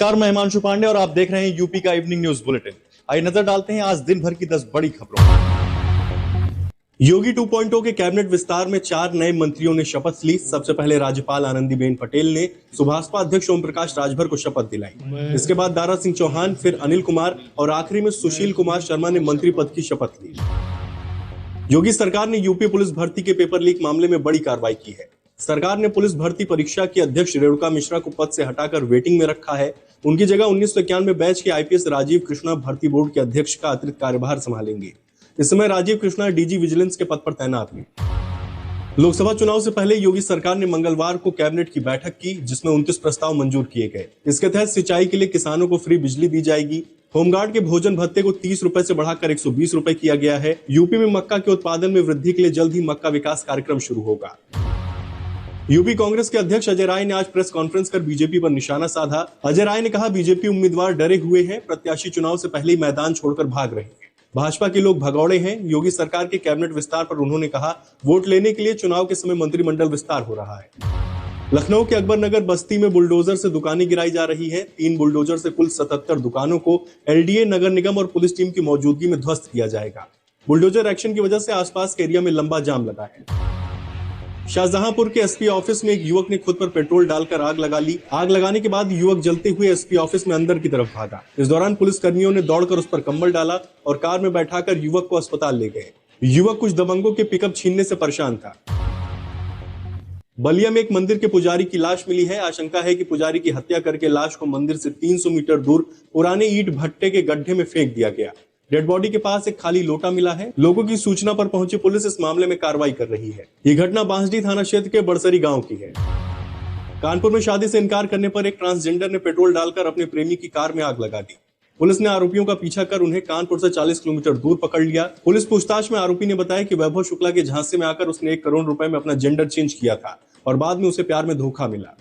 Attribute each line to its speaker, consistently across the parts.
Speaker 1: नमस्कार, मैं हिमांशु पांडे और आप देख रहे हैं यूपी का इवनिंग न्यूज बुलेटिन। आइए नजर डालते हैं आज दिन भर की 10 बड़ी खबरों पर। योगी 2.0 के कैबिनेट विस्तार में 4 नए मंत्रियों ने शपथ ली। सबसे पहले राज्यपाल आनंदीबेन पटेल ने सुभाषपा अध्यक्ष ओम प्रकाश राजभर को शपथ दिलाई। इसके बाद दारा सिंह चौहान, फिर अनिल कुमार और आखिरी में सुशील कुमार शर्मा ने मंत्री पद की शपथ ली। योगी सरकार ने यूपी पुलिस भर्ती के पेपर लीक मामले में बड़ी कार्रवाई की है। सरकार ने पुलिस भर्ती परीक्षा की अध्यक्ष रेणुका मिश्रा को पद से हटाकर वेटिंग में रखा है। उनकी जगह 1991 बैच के आईपीएस राजीव कृष्णा भर्ती बोर्ड के अध्यक्ष का अतिरिक्त कार्यभार संभालेंगे। इस समय राजीव कृष्णा डीजी विजिलेंस के पद पर तैनात हैं। लोकसभा चुनाव से पहले योगी सरकार ने मंगलवार को कैबिनेट की बैठक की, जिसमें 29 प्रस्ताव मंजूर किए गए। इसके तहत सिंचाई के लिए किसानों को फ्री बिजली दी जाएगी। होमगार्ड के भोजन भत्ते को 30 रुपए से बढ़ाकर 120 रुपए किया गया है। यूपी में मक्का के उत्पादन में वृद्धि के लिए जल्द ही मक्का विकास कार्यक्रम शुरू होगा। यूपी कांग्रेस के अध्यक्ष अजय राय ने आज प्रेस कॉन्फ्रेंस कर बीजेपी पर निशाना साधा। अजय राय ने कहा, बीजेपी उम्मीदवार डरे हुए हैं, प्रत्याशी चुनाव से पहले ही मैदान छोड़कर भाग रहे हैं। भाजपा के लोग भगौड़े हैं। योगी सरकार के कैबिनेट विस्तार पर उन्होंने कहा, वोट लेने के लिए चुनाव के समय मंत्रिमंडल विस्तार हो रहा है। लखनऊ के अकबर नगर बस्ती में बुलडोजर से दुकानें गिराई जा रही है। 3 बुलडोजर से कुल 77 दुकानों को एलडीए, नगर निगम और पुलिस टीम की मौजूदगी में ध्वस्त किया जाएगा। बुलडोजर एक्शन की वजह से आसपास के एरिया में लंबा जाम लगा है। शाहजहांपुर के एसपी ऑफिस में एक युवक ने खुद पर पेट्रोल डालकर आग लगा ली। आग लगाने के बाद युवक जलते हुए एसपी ऑफिस में अंदर की तरफ भागा। इस दौरान पुलिस कर्मियों ने दौड़कर उस पर कंबल डाला और कार में बैठाकर युवक को अस्पताल ले गए। युवक कुछ दबंगों के पिकअप छीनने से परेशान था। बलिया में एक मंदिर के पुजारी की लाश मिली है। आशंका है कि पुजारी की हत्या करके लाश को मंदिर से 300 मीटर दूर पुराने ईंट भट्टे के गड्ढे में फेंक दिया गया। डेड बॉडी के पास एक खाली लोटा मिला है। लोगों की सूचना पर पहुंची पुलिस इस मामले में कार्रवाई कर रही है। ये घटना बांसडी थाना क्षेत्र के बड़सरी गांव की है। कानपुर में शादी से इनकार करने पर एक ट्रांसजेंडर ने पेट्रोल डालकर अपने प्रेमी की कार में आग लगा दी। पुलिस ने आरोपियों का पीछा कर उन्हें कानपुर से 40 किलोमीटर दूर पकड़ लिया। पुलिस पूछताछ में आरोपी ने बताया कि वैभव शुक्ला के झांसे में आकर उसने 1 करोड़ रुपए में अपना जेंडर चेंज किया था और बाद में उसे प्यार में धोखा मिला।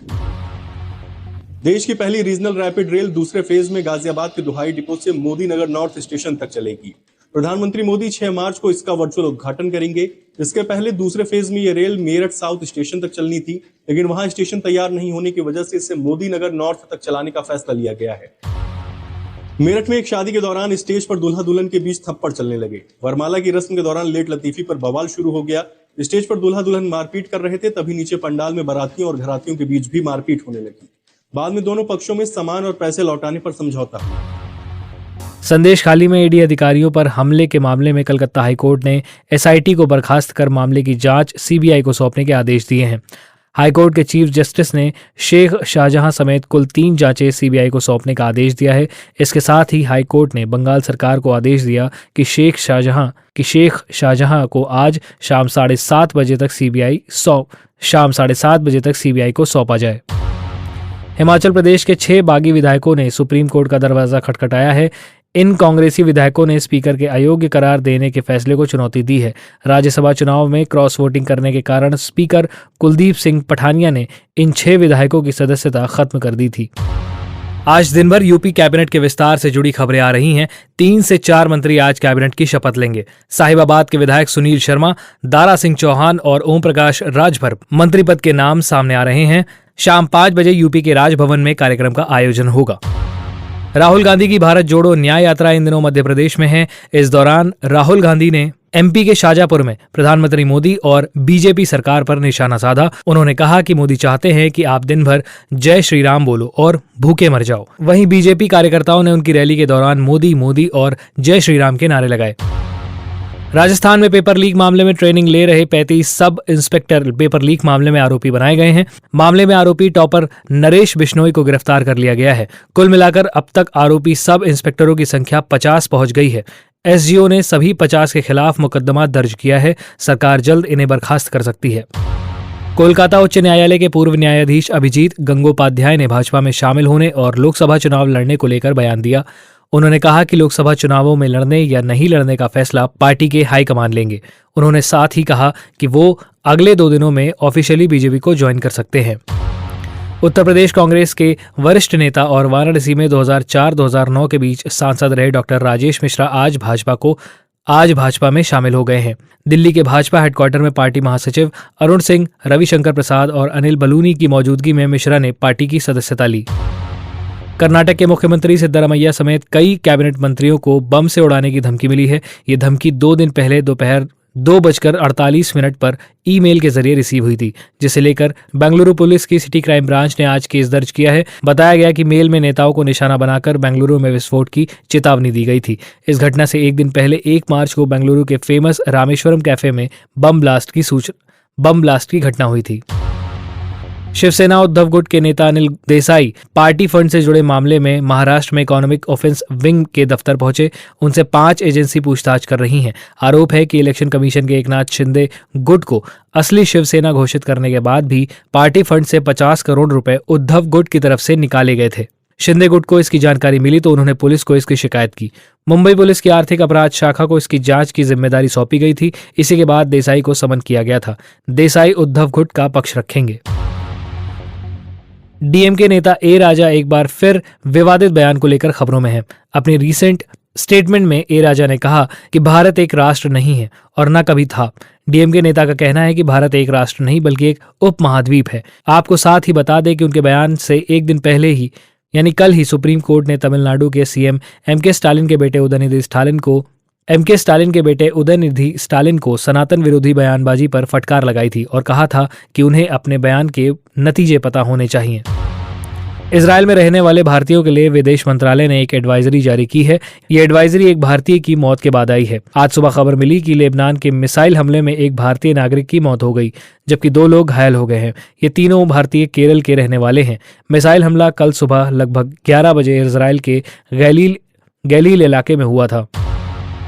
Speaker 1: देश की पहली रीजनल रैपिड रेल दूसरे फेज में गाजियाबाद के दुहाई डिपो से मोदी नगर नॉर्थ स्टेशन तक चलेगी। प्रधानमंत्री मोदी 6 मार्च को इसका वर्चुअल उद्घाटन करेंगे। इसके पहले दूसरे फेज में ये रेल मेरठ साउथ स्टेशन तक चलनी थी, लेकिन वहां स्टेशन तैयार नहीं होने की वजह से इसे मोदी नगर नॉर्थ तक चलाने का फैसला लिया गया है। मेरठ में एक शादी के दौरान स्टेज पर दूल्हा दुल्हन के बीच थप्पड़ चलने लगे। वरमाला की रस्म के दौरान लेट लतीफी पर बवाल शुरू हो गया। स्टेज पर दूल्हा दुल्हन मारपीट कर रहे थे, तभी नीचे पंडाल में बारातियों और घरातियों के बीच भी मारपीट होने लगी। बाद में दोनों पक्षों में सामान और पैसे लौटाने पर समझौता हुआ।
Speaker 2: संदेश खाली में ईडी अधिकारियों पर हमले के मामले में कलकत्ता हाईकोर्ट ने एसआईटी को बर्खास्त कर मामले की जांच सीबीआई को सौंपने के आदेश दिए हैं। हाईकोर्ट के चीफ जस्टिस ने शेख शाहजहां समेत कुल 3 जांचें सीबीआई को सौंपने का आदेश दिया है। इसके साथ ही हाईकोर्ट ने बंगाल सरकार को आदेश दिया कि शेख शाहजहां को आज शाम 7:30 बजे तक सीबीआई को सौंपा जाए। हिमाचल प्रदेश के 6 बागी विधायकों ने सुप्रीम कोर्ट का दरवाजा खटखटाया है। इन कांग्रेसी विधायकों ने स्पीकर के अयोग्य करार देने के फैसले को चुनौती दी है। राज्यसभा चुनाव में क्रॉस वोटिंग करने के कारण स्पीकर कुलदीप सिंह पठानिया ने इन 6 विधायकों की सदस्यता खत्म कर दी थी। आज दिन भर यूपी कैबिनेट के विस्तार से जुड़ी खबरें आ रही हैं। 3 से 4 मंत्री आज कैबिनेट की शपथ लेंगे। साहिबाबाद के विधायक सुनील शर्मा, दारा सिंह चौहान और ओम प्रकाश राजभर मंत्री पद के नाम सामने आ रहे हैं। शाम 5 बजे यूपी के राजभवन में कार्यक्रम का आयोजन होगा। राहुल गांधी की भारत जोड़ो न्याय यात्रा इन दिनों मध्य प्रदेश में है। इस दौरान राहुल गांधी ने एमपी के शाजापुर में प्रधानमंत्री मोदी और बीजेपी सरकार पर निशाना साधा। उन्होंने कहा कि मोदी चाहते हैं कि आप दिन भर जय श्री राम बोलो और भूखे मर जाओ। वहीं बीजेपी कार्यकर्ताओं ने उनकी रैली के दौरान मोदी मोदी और जय श्री राम के नारे लगाए। राजस्थान में पेपर लीक मामले में ट्रेनिंग ले रहे 35 सब इंस्पेक्टर पेपर लीक मामले में आरोपी बनाए गए हैं। मामले में आरोपी टॉपर नरेश बिश्नोई को गिरफ्तार कर लिया गया है। कुल मिलाकर अब तक आरोपी सब इंस्पेक्टरों की संख्या 50 पहुंच गई है। एसजीओ ने सभी 50 के खिलाफ मुकदमा दर्ज किया है। सरकार जल्द इन्हें बर्खास्त कर सकती है। कोलकाता उच्च न्यायालय के पूर्व न्यायाधीश अभिजीत गंगोपाध्याय ने भाजपा में शामिल होने और लोकसभा चुनाव लड़ने को लेकर बयान दिया। उन्होंने कहा कि लोकसभा चुनावों में लड़ने या नहीं लड़ने का फैसला पार्टी के हाईकमान लेंगे। उन्होंने साथ ही कहा कि वो अगले 2 दिनों में ऑफिशियली बीजेपी को ज्वाइन कर सकते हैं। उत्तर प्रदेश कांग्रेस के वरिष्ठ नेता और वाराणसी में 2004-2009 के बीच सांसद रहे डॉक्टर राजेश मिश्रा आज भाजपा में शामिल हो गए हैं। दिल्ली के भाजपा हेडक्वार्टर में पार्टी महासचिव अरुण सिंह, रविशंकर प्रसाद और अनिल बलूनी की मौजूदगी में मिश्रा ने पार्टी की सदस्यता ली। कर्नाटक के मुख्यमंत्री सिद्धरामैया समेत कई कैबिनेट मंत्रियों को बम से उड़ाने की धमकी मिली है। ये धमकी 2 दिन पहले दोपहर 2:48 पर ईमेल के जरिए रिसीव हुई थी, जिसे लेकर बेंगलुरु पुलिस की सिटी क्राइम ब्रांच ने आज केस दर्ज किया है। बताया गया कि मेल में नेताओं को निशाना बनाकर बेंगलुरु में विस्फोट की चेतावनी दी गई थी। इस घटना से एक दिन पहले 1 मार्च को बेंगलुरु के फेमस रामेश्वरम कैफे में बम ब्लास्ट की घटना हुई थी। शिवसेना उद्धव गुट के नेता अनिल देसाई पार्टी फंड से जुड़े मामले में महाराष्ट्र में इकोनॉमिक ऑफेंस विंग के दफ्तर पहुंचे। उनसे 5 एजेंसी पूछताछ कर रही हैं। आरोप है कि इलेक्शन कमीशन के एकनाथ शिंदे गुट को असली शिवसेना घोषित करने के बाद भी पार्टी फंड से 50 करोड़ रुपए उद्धव गुट की तरफ से निकाले गए थे। शिंदे गुट को इसकी जानकारी मिली तो उन्होंने पुलिस को इसकी शिकायत की। मुंबई पुलिस की आर्थिक अपराध शाखा को इसकी जांच की जिम्मेदारी सौंपी गई थी। इसी के बाद देसाई को समन किया गया था। देसाई उद्धव गुट का पक्ष रखेंगे। डीएमके नेता ए राजा एक बार फिर विवादित बयान को लेकर खबरों में है। अपनी रीसेंट स्टेटमेंट में ए राजा ने कहा कि भारत एक राष्ट्र नहीं है और न कभी था। डीएमके नेता का कहना है कि भारत एक राष्ट्र नहीं बल्कि एक उपमहाद्वीप है। आपको साथ ही बता दें कि उनके बयान से एक दिन पहले ही यानी कल ही सुप्रीम कोर्ट ने तमिलनाडु के सीएम एमके स्टालिन के बेटे उदयनिधि स्टालिन को सनातन विरोधी बयानबाजी पर फटकार लगाई थी और कहा था कि उन्हें अपने बयान के नतीजे पता होने चाहिए। इजरायल में रहने वाले भारतीयों के लिए विदेश मंत्रालय ने एक एडवाइजरी जारी की है। ये एडवाइजरी एक भारतीय की मौत के बाद आई है। आज सुबह खबर मिली कि लेबनान के मिसाइल हमले में एक भारतीय नागरिक की मौत हो गई, जबकि 2 लोग घायल हो गए हैं। ये तीनों भारतीय केरल के रहने वाले हैं। मिसाइल हमला कल सुबह लगभग 11 बजे इजरायल के गलील इलाके में हुआ था।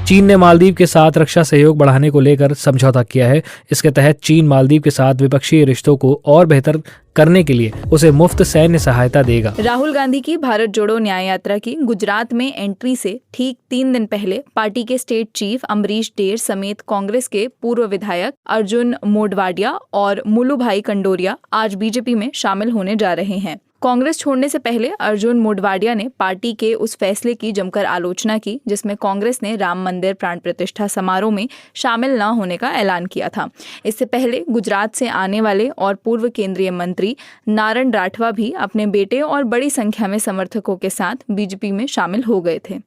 Speaker 2: चीन ने मालदीव के साथ रक्षा सहयोग बढ़ाने को लेकर समझौता किया है। इसके तहत चीन मालदीव के साथ द्विपक्षीय रिश्तों को और बेहतर करने के लिए उसे मुफ्त सैन्य सहायता देगा।
Speaker 3: राहुल गांधी की भारत जोड़ो न्याय यात्रा की गुजरात में एंट्री से ठीक 3 दिन पहले पार्टी के स्टेट चीफ अमरीश डेर समेत कांग्रेस के पूर्व विधायक अर्जुन मोढवाडिया और मुलुभाई कंडोरिया आज बीजेपी में शामिल होने जा रहे हैं। कांग्रेस छोड़ने से पहले अर्जुन मोढवाडिया ने पार्टी के उस फैसले की जमकर आलोचना की जिसमें कांग्रेस ने राम मंदिर प्राण प्रतिष्ठा समारोह में शामिल न होने का ऐलान किया था। इससे पहले गुजरात से आने वाले और पूर्व केंद्रीय मंत्री नारण राठवा भी अपने बेटे और बड़ी संख्या में समर्थकों के साथ बीजेपी में शामिल हो गए थे।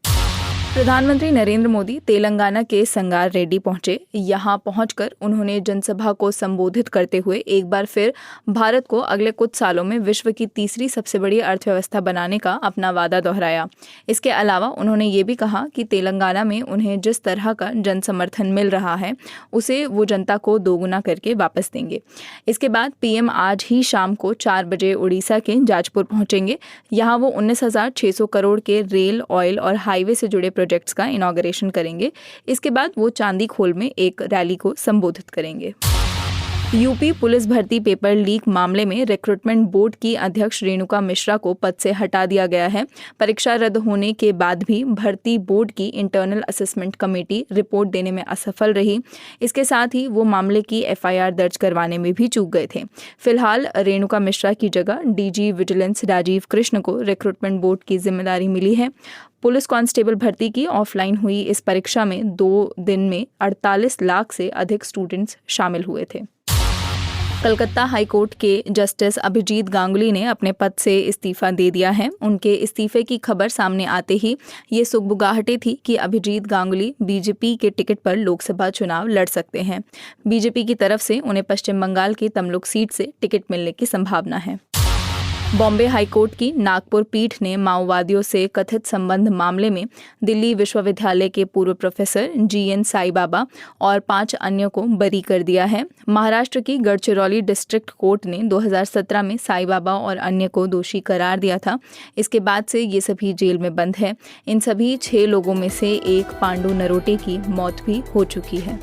Speaker 3: प्रधानमंत्री नरेंद्र मोदी तेलंगाना के संगार रेड्डी पहुंचे। यहां पहुंचकर उन्होंने जनसभा को संबोधित करते हुए एक बार फिर भारत को अगले कुछ सालों में विश्व की तीसरी सबसे बड़ी अर्थव्यवस्था बनाने का अपना वादा दोहराया। इसके अलावा उन्होंने ये भी कहा कि तेलंगाना में उन्हें जिस तरह का जन समर्थन मिल रहा है उसे वो जनता को दोगुना करके वापस देंगे। इसके बाद पीएम आज ही शाम को 4 बजे उड़ीसा के जाजपुर पहुंचेंगे। यहाँ वो 19,600 करोड़ के रेल, ऑयल और हाईवे से जुड़े प्रोजेक्ट्स का इनॉग्रेशन करेंगे। इसके बाद वो चांदीखोल में एक रैली को संबोधित करेंगे। यूपी पुलिस भर्ती पेपर लीक मामले में रिक्रूटमेंट बोर्ड की अध्यक्ष रेणुका मिश्रा को पद से हटा दिया गया है। परीक्षा रद्द होने के बाद भी भर्ती बोर्ड की इंटरनल असेसमेंट कमेटी रिपोर्ट देने में असफल रही। इसके साथ ही वो मामले की एफआईआर दर्ज करवाने में भी चूक गए थे। फिलहाल रेणुका मिश्रा की जगह डीजी विजिलेंस राजीव कृष्ण को रिक्रूटमेंट बोर्ड की जिम्मेदारी मिली है। पुलिस कांस्टेबल भर्ती की ऑफलाइन हुई इस परीक्षा में 2 दिन में 48 लाख से अधिक स्टूडेंट्स शामिल हुए थे। कलकत्ता हाईकोर्ट के जस्टिस अभिजीत गांगुली ने अपने पद से इस्तीफा दे दिया है। उनके इस्तीफे की खबर सामने आते ही ये सुगबुगाहटें थी कि अभिजीत गांगुली बीजेपी के टिकट पर लोकसभा चुनाव लड़ सकते हैं। बीजेपी की तरफ से उन्हें पश्चिम बंगाल की तमलुक सीट से टिकट मिलने की संभावना है। बॉम्बे हाईकोर्ट की नागपुर पीठ ने माओवादियों से कथित संबंध मामले में दिल्ली विश्वविद्यालय के पूर्व प्रोफेसर जीएन साईबाबा और 5 अन्यों को बरी कर दिया है। महाराष्ट्र की गढ़चिरौली डिस्ट्रिक्ट कोर्ट ने 2017 में साईबाबा और अन्य को दोषी करार दिया था। इसके बाद से ये सभी जेल में बंद है। इन सभी 6 लोगों में से एक पांडु नरोटे की मौत भी हो चुकी है।